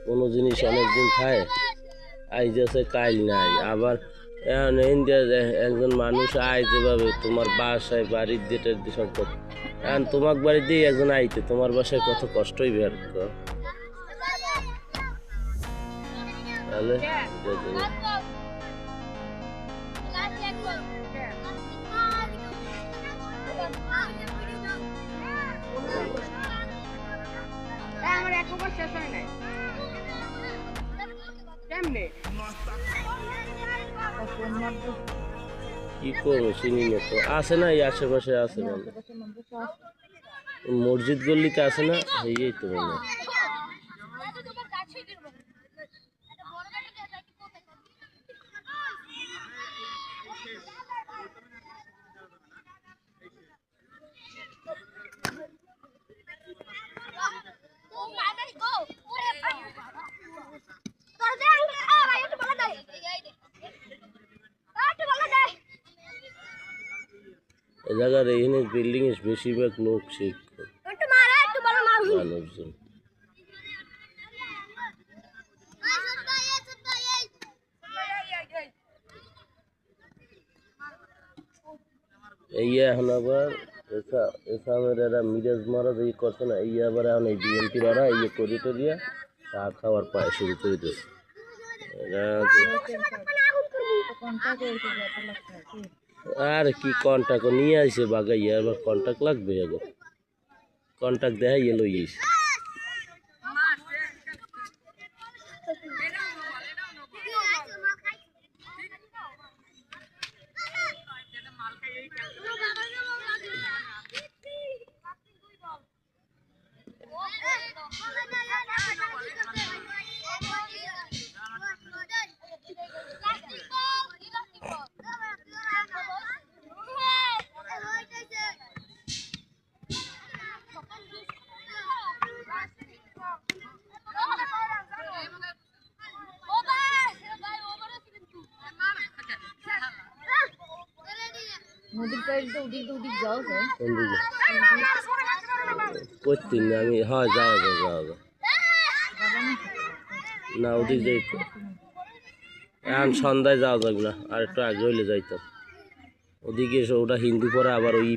কোনো জিনিস অনেকদিন খায় আইজেছে কাইল নাই আবার ইন্ডিয়া একজন মানুষ আয় যেভাবে তোমার বাসায় বাড়ির যেটা সম্পদ এখন তোমার বাড়ি দিয়ে একজন আইতে তোমার বাসায় কত কষ্টই বের তাহলে আমার একবার শেষ হয় নাই কেমনে কি করবো চিনি না তো আছে না এই আশেপাশে আছে মানে মসজিদ গল্লিতে আছে না এই তো মানে এ জায়গার এইখানে বিল্ডিং এর বেশিরভাগ লোক শিক্ষক মানুষজন এই এখন আবার এসামের এরা মিরাজ মহারাজ এই করছে না এই আবার এখন এই বিএনপির ওরা ইয়ে করে টরিয়া চা খাওয়ার পায় শুরু করে দিয়েছে এরা আর কি কন্টাক্ট নিয়ে আসে বাগাইয়া আবার কন্টাক্ট লাগবে এখন কন্টাক্ট দেখাইয়ে লইস নদীর পাড়ে তো উদিক যাওয়া যায় কোন দিকে করতেন আমি হ্যাঁ যাওয়া যায় না ওদিক যাই এখন সন্ধ্যায় যাওয়া যাবে না আর একটু আগে হইলে যাইতাম ওদিকে ওটা হিন্দু পরে আবার ওই